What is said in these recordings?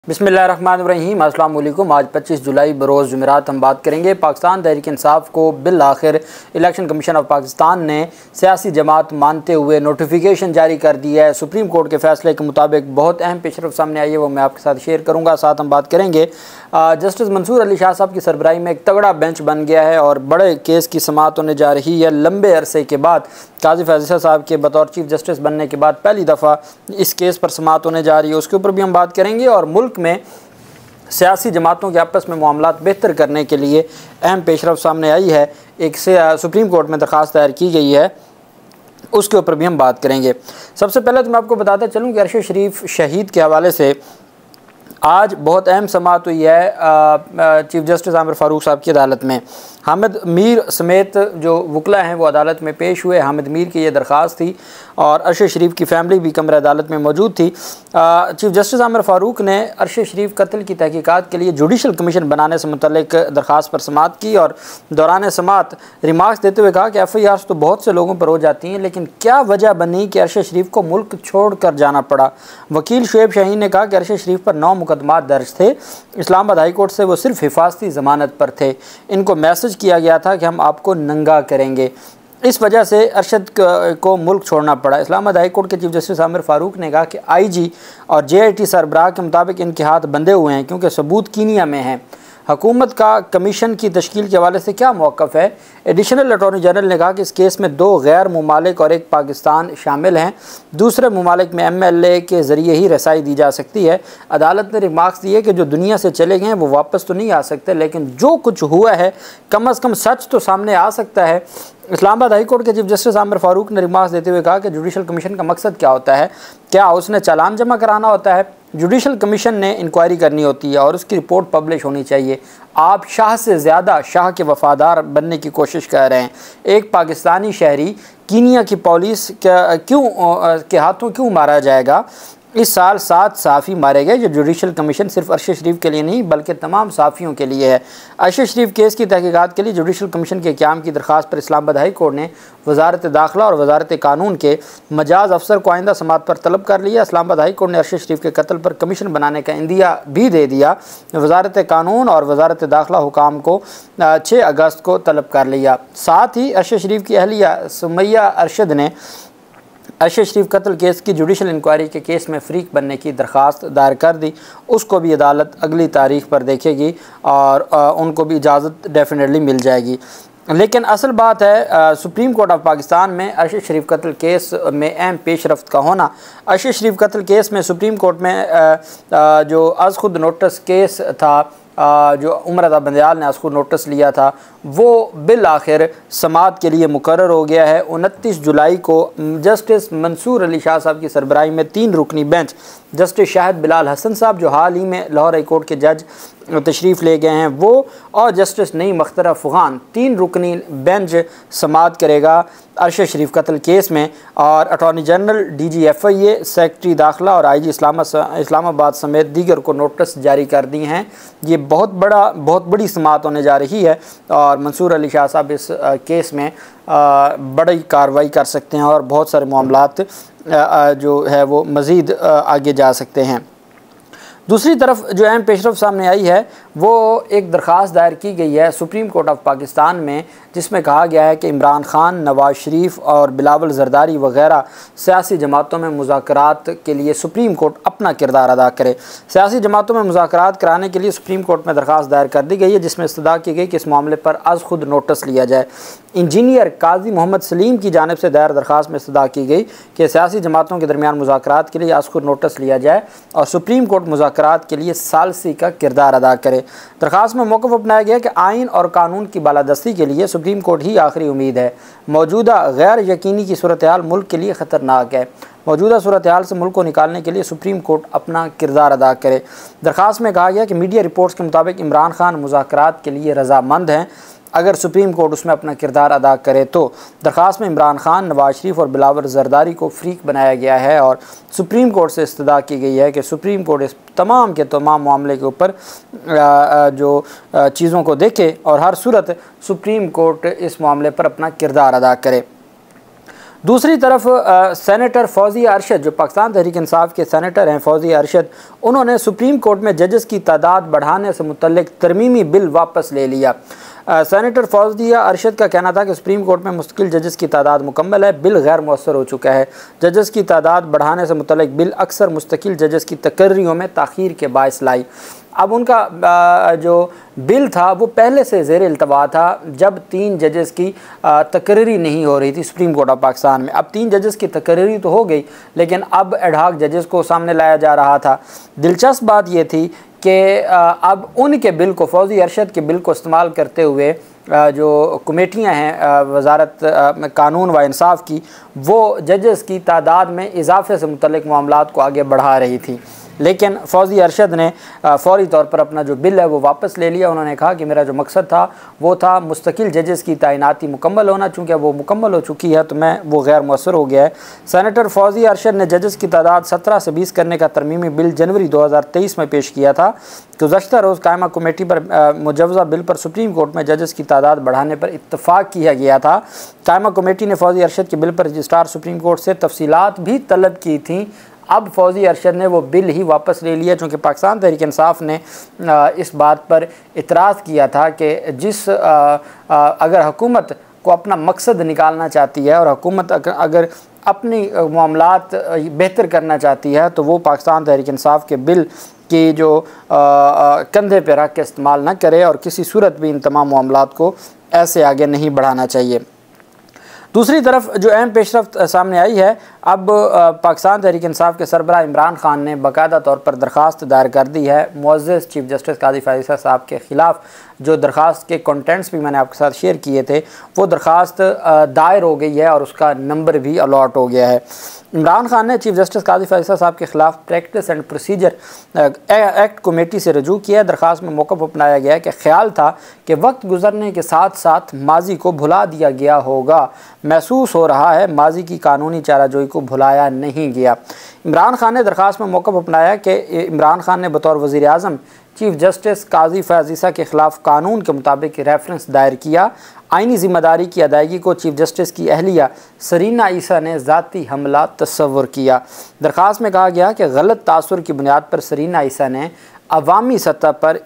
बिस्मिल्लाहिर्रहमानिर्रहीम। अस्सलाम वालेकुम। आज 25 जुलाई बरोज़ जुमेरात हम बात करेंगे पाकिस्तान तहरीक इंसाफ को बिल आखिर इलेक्शन कमीशन ऑफ पाकिस्तान ने सियासी जमात मानते हुए नोटिफिकेशन जारी कर दी है। सुप्रीम कोर्ट के फैसले के मुताबिक बहुत अहम पेशरफ सामने आई है, वो मैं आपके साथ शेयर करूँगा। साथ हम बात करेंगे जस्टिस मंसूर अली शाह साहब की सरबराही में एक तगड़ा बेंच बन गया है और बड़े केस की समाअत होने जा रही है। लंबे अरसे के बाद काजी फैज़ल साहब के बतौर चीफ जस्टिस बनने के बाद पहली दफ़ा इस केस पर समाअत होने जा रही है, उसके ऊपर भी हम बात करेंगे। और मुल्क में सियासी जमातों के आपस में मामलात बेहतर करने के लिए अहम पेशरफ सामने आई है। एक से सुप्रीम कोर्ट में दरख्वास्त दायर की गई है, उसके ऊपर भी हम बात करेंगे। सबसे पहले तो मैं आपको बताता चलूँ कि अरशद शरीफ शहीद के हवाले से आज बहुत अहम समाअत हुई है चीफ जस्टिस आमिर फ़ारूक साहब की अदालत में। हामिद मीर समेत जो वकला हैं वो अदालत में पेश हुए। हामिद मीर की ये दरख्वास्त थी और अरशद शरीफ की फैमिली भी कमरे अदालत में मौजूद थी। चीफ जस्टिस आमिर फ़ारूक ने अरशद शरीफ कत्ल की तहकीकात के लिए जुडिशल कमीशन बनाने से मुतल्लिक दरख्वास्त पर समाअत की और दौरान समाअत रिमार्क्स देते हुए कहा कि FIRs तो बहुत से लोगों पर हो जाती हैं, लेकिन क्या वजह बनी कि अरशद शरीफ को मुल्क छोड़ कर जाना पड़ा। वकील शुएब शाहीन ने कहा कि अरशद शरीफ पर 9 मुकदमात दर्ज थे। इस्लामाबाद हाई कोर्ट से वो सिर्फ हिफाजती ज़मानत पर थे। इनको मैसेज किया गया था कि हम आपको नंगा करेंगे, इस वजह से अरशद को मुल्क छोड़ना पड़ा। इस्लामाबाद हाई कोर्ट के चीफ जस्टिस आमिर फ़ारूक ने कहा कि IG और JIT सरबराह के मुताबिक इनके हाथ बंधे हुए हैं क्योंकि सबूत कीनिया में हैं। हुकूमत का कमीशन की तश्कील के हवाले से क्या मौक़िफ़ है। एडिशनल अटॉर्नी जनरल ने कहा कि इस केस में 2 गैर मुमालिक और एक पाकिस्तान शामिल हैं। दूसरे मुमालिक में MLA के ज़रिए ही रसाई दी जा सकती है। अदालत ने रिमार्क्स दिए कि जो दुनिया से चले गए हैं वो वापस तो नहीं आ सकते, लेकिन जो कुछ हुआ है कम अज़ कम सच तो सामने आ सकता है। इस्लामाबाद हाई कोर्ट के चीफ जस्टिस आमिर फ़ारूक ने रिमार्क्स देते हुए कहा कि जुडिशल कमीशन का मकसद क्या होता है, क्या उसने चालान जमा कराना होता है। जुडिशल कमीशन ने इंक्वायरी करनी होती है और उसकी रिपोर्ट पब्लिश होनी चाहिए। आप शाह से ज़्यादा शाह के वफ़ादार बनने की कोशिश कर रहे हैं। एक पाकिस्तानी शहरी कीनिया की पुलिस के हाथों क्यों मारा जाएगा। इस साल 7 सहाफ़ी मारे गए। जो जुडिशल कमीशन सिर्फ अरशद शरीफ के लिए नहीं बल्कि तमाम सहाफ़ियों के लिए है। अरशद शरीफ केस की तहकीकात के लिए जुडिशल कमीशन के क़याम की दरख्वास्त पर इस्लामाबाद हाई कोर्ट ने वज़ारत दाखिला और वज़ारत कानून के मजाज अफसर को आइंदा समाअत पर तलब कर लिया। इस्लामाबाद हाई कोर्ट ने अरशद शरीफ के कत्ल पर कमीशन बनाने का इंदिया भी दे दिया। वज़ारत कानून और वज़ारत दाखिला हुकाम को 6 अगस्त को तलब कर लिया। साथ ही अरशद शरीफ की अहलिया सुमैया अरशद ने अरशद शरीफ कत्ल केस की जुडिशल इंक्वायरी के केस में फ़रीक बनने की दरख्वास्त दायर कर दी। उसको भी अदालत अगली तारीख पर देखेगी और उनको भी इजाज़त डेफिनेटली मिल जाएगी। लेकिन असल बात है सुप्रीम कोर्ट ऑफ पाकिस्तान में अरशद शरीफ कत्ल केस में अहम पेशरफ्त का होना। अरशद शरीफ कत्ल केस में सुप्रीम कोर्ट में जो अज़ खुद नोटिस केस था, जो उमर रज़ा बंदयाल ने उसको नोटिस लिया था, वो बिल आखिर समाअत के लिए मुकर्रर हो गया है। 29 जुलाई को जस्टिस मंसूर अली शाह साहब की सरबराही में 3 रुकनी बेंच जस्टिस शाहिद बिलाल हसन साहब जो हाल ही में लाहौर हाई कोर्ट के जज तशरीफ़ ले गए हैं वो, और जस्टिस नईम अख्तर अफ़गान, 3 रुकनी बेंच समाअत करेगा अरशद शरीफ कत्ल केस में। और attorney general DG FIA, secretary दाखिला और IG इस्लामाबाद समेत दीगर को नोटिस जारी कर दी हैं। ये बहुत बड़ी समाअत होने जा रही है और मंसूर अली शाह साहब इस केस में बड़ी कार्रवाई कर सकते हैं और बहुत सारे मामलात जो है वो मज़ीद आगे जा सकते हैं। दूसरी तरफ जो अहम पेशरफ सामने आई है वो एक दरख्वास्त दायर की गई है सुप्रीम कोर्ट ऑफ पाकिस्तान में, जिसमें कहा गया है कि इमरान खान, नवाज़ शरीफ और बिलावल ज़रदारी वग़ैरह सियासी जमातों में मुज़ाकरात के लिए सुप्रीम कोर्ट अपना किरदार अदा करे। सियासी जमातों में मुज़ाकरात कराने के लिए सुप्रीम कोर्ट में दरख्वास्त दायर कर दी गई है, जिसमें इस्तदा की गई कि इस मामले पर अज़ खुद नोटिस लिया जाए। इंजीनियर काजी मोहम्मद सलीम की जानिब से दायर दरख्वास्त में इस्तदा की गई कि सियासी जमातों के दरमियान मुज़ाकरात के लिए अज़ खुद नोटिस लिया जाए और सुप्रीम कोर्ट मुज़ाकरात के लिए सालसी का किरदार अदा करे। दरख्वास्त में मौक़िफ़ अपनाया गया कि आइन और कानून की बालादस्ती के लिए सुप्रीम कोर्ट ही आखिरी उम्मीद है। मौजूदा गैर यकीनी की सूरत हाल मुल्क के लिए ख़तरनाक है। मौजूदा सूरत हाल से मुल्क को निकालने के लिए सुप्रीम कोर्ट अपना किरदार अदा करे। दरख्वास्त में कहा गया कि मीडिया रिपोर्ट्स के मुताबिक इमरान खान मुज़ाकरात के लिए रज़ामंद हैं अगर सुप्रीम कोर्ट उसमें अपना किरदार अदा करे तो। दरख्वास्त में इमरान खान, नवाज़ शरीफ और बिलावल ज़रदारी को फ़रीक बनाया गया है और सुप्रीम कोर्ट से इस्तदा की गई है कि सुप्रीम कोर्ट इस तमाम के तमाम मामले के ऊपर जो चीज़ों को देखे और हर सूरत सुप्रीम कोर्ट इस मामले पर अपना किरदार अदा करे। दूसरी तरफ सेनेटर फौजिया अरशद, जो पाकिस्तान तहरीक इंसाफ के सेनेटर हैं फौजिया अरशद, उन्होंने सुप्रीम कोर्ट में जजेस की तादाद बढ़ाने से मुतल्लिक तरमीमी बिल वापस ले लिया। सेनेटर फौजिया अरशद का कहना था कि सुप्रीम कोर्ट में मुस्तकिल जजेस की तादाद मुकम्मल है, बिल गैर मौसर हो चुका है। जजेस की तादाद बढ़ाने से मुतल्लिक बिल अक्सर मुस्तकिल जजेस की तकर्रियों में ताख़ीर के बायस लाई। अब उनका जो बिल था वो पहले से ज़ेर इल्तवा था, जब 3 जजेस की तकर्री नहीं हो रही थी सुप्रीम कोर्ट ऑफ पाकिस्तान में। अब 3 जजेस की तकर्री तो हो गई, लेकिन अब एडहॉक जजेस को सामने लाया जा रहा था। दिलचस्प बात ये थी कि अब उनके बिल को, फौजी अरशद के बिल को इस्तेमाल करते हुए जो कमेटियाँ हैं वजारत कानून व इंसाफ की, वो जजेस की तादाद में इजाफे से मुतल्लिक मामलात को आगे बढ़ा रही थी। लेकिन फौजी अरशद ने फ़ौरी तौर पर अपना जो बिल है वो वापस ले लिया। उन्होंने कहा कि मेरा जो मकसद था वो था मुस्तकिल जजेस की तैनाती मुकम्मल होना, चूँकि वो मुकम्मल हो चुकी है तो मैं वो गैर मौसर हो गया है। सेनेटर फौजी अरशद ने जजेस की तादाद 17 से 20 करने का तरमीमी बिल जनवरी 2023 में पेश किया था। गुज़श्ता रोज़ कायमा कमेटी पर मुजवज़ा बिल पर सुप्रीम कोर्ट में जजेस की तादाद बढ़ाने पर इत्तफ़ाक़ किया गया था। कायमा कमेटी ने फौजी अरशद के बिल पर रजिस्ट्रार सुप्रीम कोर्ट से तफसीलात भी तलब की थी। अब फौजी अरशद ने वो बिल ही वापस ले लिया, चूँकि पाकिस्तान तहरीक इंसाफ ने इस बात पर इतराज़ किया था कि अगर हुकूमत को अपना मकसद निकालना चाहती है और हुकूमत अगर अपनी मामलात बेहतर करना चाहती है तो वो पाकिस्तान तहरीक इंसाफ के बिल की जो कंधे पे रख के इस्तेमाल न करे और किसी सूरत भी इन तमाम मामलात को ऐसे आगे नहीं बढ़ाना चाहिए। दूसरी तरफ जो अहम पेशरफ्त सामने आई है, अब पाकिस्तान तहरीक इंसाफ के सरबराह इमरान खान ने बाकायदा तौर पर दरख्वास्त दायर कर दी है मुअज़्ज़ज़ चीफ जस्टिस काज़ी फ़ाज़िल साहब के ख़िलाफ़। जो दरख्वास्त के कंटेंट्स भी मैंने आपके साथ शेयर किए थे वो दरख्वास्त दायर हो गई है और उसका नंबर भी अलॉट हो गया है। इमरान खान ने चीफ जस्टिस काज़ी फ़ाज़िल साहब के ख़िलाफ़ practice and procedure act committee से रजू किया। दरख्वास्त में मौक़िफ़ अपनाया गया है कि ख्याल था कि वक्त गुजरने के साथ साथ माजी को भुला दिया गया होगा, महसूस हो रहा है माजी की कानूनी चाराजोई को भुलाया नहीं गया। इमरान खान ने दरख्वास्त में मौक़िफ़ अपनाया कि इमरान खान ने बतौर वज़ीर आज़म चीफ जस्टिस काज़ी फ़ाज़िल के ख़िलाफ़ कानून के मुताबिक रेफरेंस दायर किया। आइनी ज़िम्मेदारी की अदायगी को चीफ जस्टिस की अहलिया सरीना ईसा ने ज़ाती हमला तस्वुर किया। दरख्वास्त में कहा गया कि गलत तासुर की बुनियाद पर सरीना ईसा ने अवामी सतह पर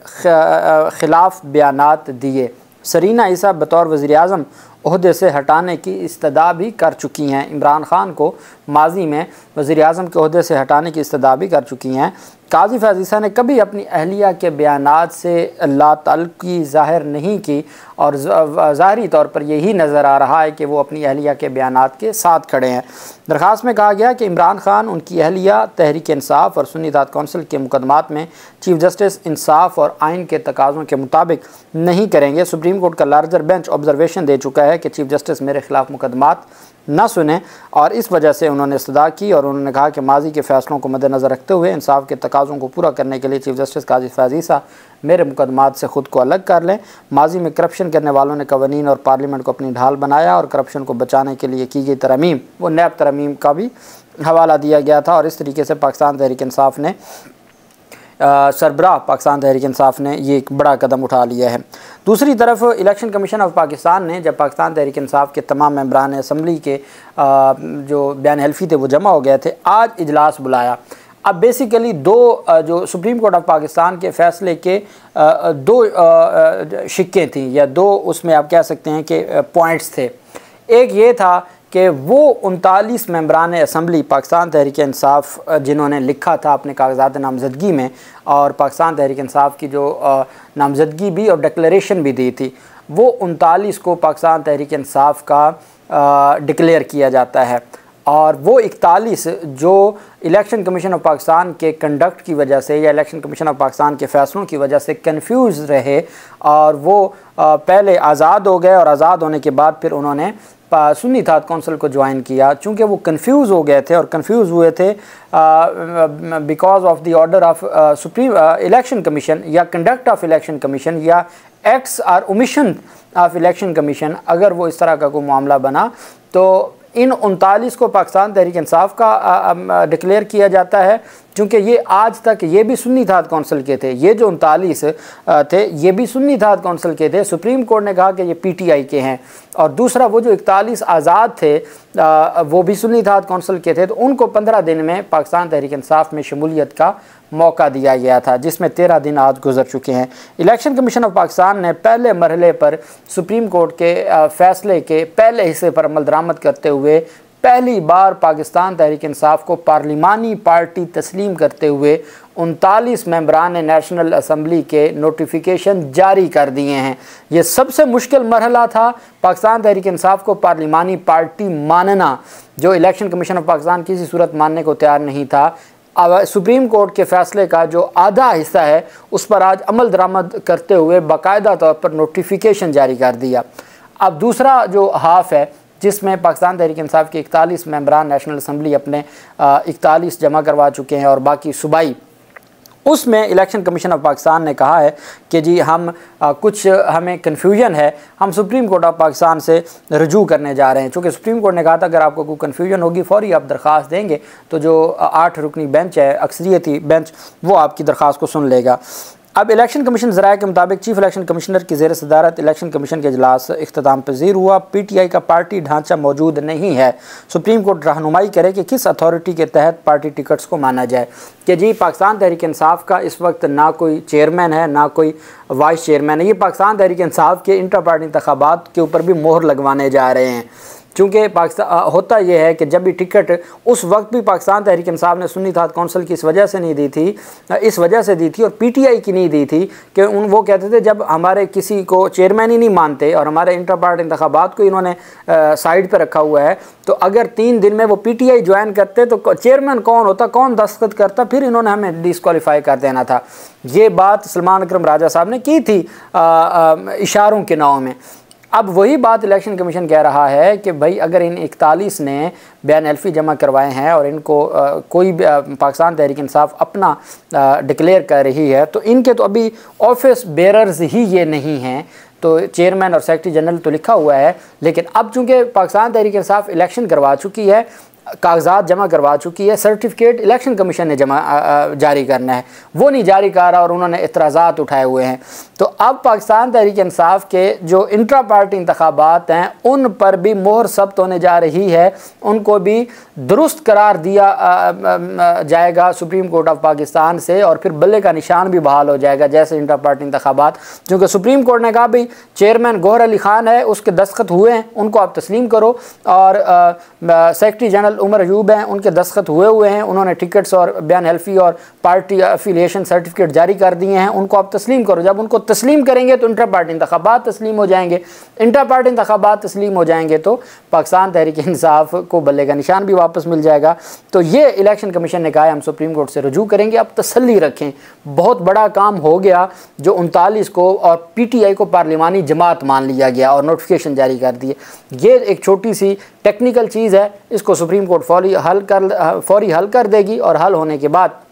ख़िलाफ़ बयानात दिए। सरीना ईसा बतौर वज़ीर आज़म ओहदे से हटाने की इस्तदा भी कर चुकी हैं। इमरान खान को माजी में वज़ीर आज़म के ओहदे से हटाने की इस्तदा भी कर चुकी हैं। काज़ी फ़ाज़िल ने कभी अपनी अहलिया के बयानात से लातअल्लुक़ी ज़ाहिर नहीं की और ज़ाहरी तौर पर यही नज़र आ रहा है कि वो अपनी अहलिया के बयानात के साथ खड़े हैं। दरख्वास्त में कहा गया कि इमरान खान उनकी अहलिया तहरीक इंसाफ और सुन्नी इत्तेहाद कौंसिल के मुकदमात में चीफ जस्टिस इंसाफ और आइन के तकाज़ों के मुताबिक नहीं करेंगे। सुप्रीम कोर्ट का लार्जर बेंच ऑब्जर्वेशन दे चुका है कि चीफ जस्टिस मेरे ख़िलाफ़ मुकदमात न सुने और इस वजह से उन्होंने इस्तदा की और उन्होंने कहा कि माजी के फ़ैसलों को मद्देनज़र रखते हुए इंसाफ के तकाज़ों को पूरा करने के लिए चीफ जस्टिस काज़ी फ़ाज़िल मेरे मुकदमात से ख़ुद को अलग कर लें। माजी में करप्शन करने वालों ने कवानीन और पार्लियामेंट को अपनी ढाल बनाया और करप्शन को बचाने के लिए की गई तरमीम, वो नैब तरमीम का भी हवाला दिया गया था और इस तरीके से पाकिस्तान तहरीक इंसाफ ने सरबराह पाकिस्तान तहरीक इंसाफ ने ये एक बड़ा कदम उठा लिया है। दूसरी तरफ इलेक्शन कमीशन ऑफ पाकिस्तान ने जब पाकिस्तान तहरीक इंसाफ के तमाम मेंबरान असम्बली के जो बयान हल्फी थे वो जमा हो गए थे, आज इजलास बुलाया। अब बेसिकली जो सुप्रीम कोर्ट ऑफ पाकिस्तान के फ़ैसले के दो शिक्के थी या दो उसमें आप कह सकते हैं कि पॉइंट्स थे। एक ये था कि वो 39 मेंबरान असम्बली पाकिस्तान तहरीक इंसाफ जिन्होंने लिखा था अपने कागजात नामजदगी में और पाकिस्तान तहरीक इंसाफ की जो नामजदगी भी और डिक्लेरेशन भी दी थी, वो 39 को पाकिस्तान तहरीक इंसाफ का डिक्लेयर किया जाता है और वो 41 जो इलेक्शन कमीशन ऑफ पाकिस्तान के कंडक्ट की वजह से या इलेक्शन कमीशन ऑफ पाकिस्तान के फ़ैसलों की वजह से कंफ्यूज रहे और वो पहले आज़ाद हो गए और आज़ाद होने के बाद फिर उन्होंने सुन्नी इत्तेहाद कौंसिल को ज्वाइन किया। चूँकि वो कंफ्यूज हो गए थे और कंफ्यूज हुए थे because of the order of supreme election commission या कंडक्ट ऑफ इलेक्शन कमीशन या एक्ट्स और ओमिशन ऑफ इलेक्शन कमीशन, अगर वो इस तरह का कोई मामला बना तो इन 39 को पाकिस्तान तहरीक इंसाफ का डिक्लेयर किया जाता है चूँकि ये आज तक ये भी सुन्नी इत्तेहाद कौंसिल के थे, ये जो 39 थे ये भी सुन्नी इत्तेहाद कौंसिल के थे। सुप्रीम कोर्ट ने कहा कि ये PTI के हैं। और दूसरा वो जो 41 आज़ाद थे वो भी सुन्नी इत्तेहाद कौंसिल के थे, तो उनको 15 दिन में पाकिस्तान तहरीक इंसाफ में शमूलियत का मौका दिया गया था, जिसमें 13 दिन आज गुजर चुके हैं। इलेक्शन कमीशन ऑफ पाकिस्तान ने पहले मरहले पर सुप्रीम कोर्ट के फ़ैसले के पहले हिस्से पर अमल दरामद करते हुए पहली बार पाकिस्तान तहरीक इंसाफ को पार्लिमानी पार्टी तस्लीम करते हुए 39 मेंबरान नेशनल असम्बली के नोटिफिकेशन जारी कर दिए हैं। ये सबसे मुश्किल मरहला था पाकिस्तान तहरीक इंसाफ को पार्लिमानी पार्टी मानना, जो इलेक्शन कमीशन ऑफ पाकिस्तान किसी सूरत मानने को तैयार नहीं था। अब सुप्रीम कोर्ट के फ़ैसले का जो आधा हिस्सा है उस पर आज अमल दरामद करते हुए बाकायदा तौर पर नोटिफिकेशन जारी कर दिया। अब दूसरा जो हाफ है जिसमें पाकिस्तान तहरीक इंसाफ के 41 मेंबरान नेशनल असम्बली अपने 41 जमा करवा चुके हैं और बाकी सूबाई, उसमें इलेक्शन कमीशन ऑफ पाकिस्तान ने कहा है कि जी हम कुछ हमें कन्फ्यूजन है, हम सुप्रीम कोर्ट ऑफ पाकिस्तान से रजू करने जा रहे हैं। चूँकि सुप्रीम कोर्ट ने कहा था अगर आपको कोई कन्फ्यूजन होगी फ़ौरी आप दरख्वास्त देंगे तो जो 8 रुकनी बेंच है, अक्सरियती बेंच, वो आपकी दरख्वास्त को सुन लेगा। अब इलेक्शन कमीशन ज़राए के मुताबिक चीफ इलेक्शन कमिश्नर की ज़ेर सदारत इलेक्शन कमीशन के इजलास इख्तिताम पजीर हुआ। PTI का पार्टी ढांचा मौजूद नहीं है। सुप्रीम कोर्ट रहनुमाई करे कि किस अथॉरिटी के तहत पार्टी टिकट्स को माना जाए। कि जी पाकिस्तान तहरीक इंसाफ का इस वक्त ना कोई चेयरमैन है ना कोई वाइस चेयरमैन है। ये पाकिस्तान तहरीक इंसाफ के इंटर पार्टी इंतखाबात के ऊपर भी मोहर लगवाने जा रहे हैं। चूँकि पाकिस्तान होता यह है कि जब भी टिकट उस वक्त भी पाकिस्तान तहरीक इंसाफ ने सुन्नी इत्तेहाद कौंसिल की इस वजह से नहीं दी थी, इस वजह से दी थी और PTI की नहीं दी थी कि वो कहते थे जब हमारे किसी को चेयरमैन ही नहीं मानते और हमारे इंटर पार्टी इंतखाबात को इन्होंने साइड पर रखा हुआ है, तो अगर 3 दिन में वो PTI ज्वाइन करते तो चेयरमैन कौन होता, कौन दस्तखत करता, फिर इन्होंने हमें डिस्क्वालीफाई कर देना था। ये बात सलमान अकरम राजा साहब ने की थी इशारों के नाव में। अब वही बात इलेक्शन कमीशन कह रहा है कि भाई अगर इन 41 ने बयान हल्फी जमा करवाए हैं और इनको कोई पाकिस्तान तहरीक इंसाफ अपना डिक्लेयर कर रही है तो इनके तो अभी ऑफिस बेरर्स ही ये नहीं हैं। तो चेयरमैन और सेक्रेटरी जनरल तो लिखा हुआ है, लेकिन अब चूँकि पाकिस्तान तहरीक इंसाफ इलेक्शन करवा चुकी है, कागजात जमा करवा चुकी है, सर्टिफिकेट इलेक्शन कमीशन ने जारी करना है, वो नहीं जारी कर रहा और उन्होंने एतराज़ात उठाए हुए हैं। तो अब पाकिस्तान तहरीक इंसाफ के जो इंट्रा पार्टी इंतखाबात हैं उन पर भी मोहर सब्त होने जा रही है, उनको भी दुरुस्त करार दिया जाएगा सुप्रीम कोर्ट ऑफ पाकिस्तान से और फिर बल्ले का निशान भी बहाल हो जाएगा जैसे इंट्रा पार्टी इंतखाबात। क्योंकि सुप्रीम कोर्ट ने कहा भाई चेयरमैन गौहर अली खान है, उसके दस्तखत हुए हैं, उनको आप तस्लीम करो, और सेक्रेटरी जनरल उमर अयूब हैं, उनके दस्तखत हुए हैं, उन्होंने टिकट्स और बयान हल्फी और पार्टी अफिलिएशन सर्टिफिकेट जारी कर दिए हैं, उनको आप तस्लीम करो। जब उनको तस्लीम करेंगे तो इंटर पार्टी इंतखाबात तस्लीम हो जाएंगे, इंटर पार्टी इंतखाबात तस्लीम हो जाएंगे तो पाकिस्तान तहरीक इंसाफ को बल्ले का निशान भी वापस मिल जाएगा। तो ये इलेक्शन कमीशन ने कहा है हम सुप्रीम कोर्ट से रजू करेंगे। अब तसल्ली रखें, बहुत बड़ा काम हो गया जो 39 को और PTI को पार्लिमानी जमात मान लिया गया और नोटिफिकेशन जारी कर दिए। ये एक छोटी सी टेक्निकल चीज़ है, इसको सुप्रीम कोर्ट फौरी हल कर देगी और हल होने के बाद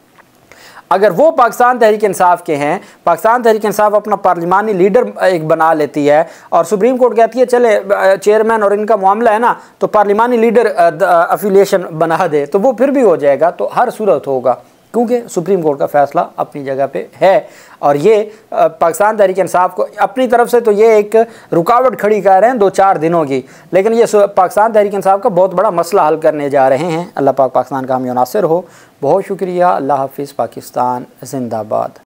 अगर वो पाकिस्तान तहरीक इंसाफ के हैं, पाकिस्तान तहरीक इंसाफ अपना पार्लिमानी लीडर एक बना लेती है और सुप्रीम कोर्ट कहती है चले चेयरमैन और इनका मामला है ना तो पार्लिमानी लीडर अफिलिएशन बना दे, तो वो फिर भी हो जाएगा। तो हर सूरत होगा क्योंकि सुप्रीम कोर्ट का फैसला अपनी जगह पे है और ये पाकिस्तान तहरीक इंसाफ को अपनी तरफ से तो ये एक रुकावट खड़ी कर रहे हैं 2-4 दिनों की, लेकिन ये पाकिस्तान तहरीक इंसाफ का बहुत बड़ा मसला हल करने जा रहे हैं। अल्लाह पाक पाकिस्तान का हम नासिर हो। बहुत शुक्रिया। अल्लाह हाफिज़। पाकिस्तान जिंदाबाद।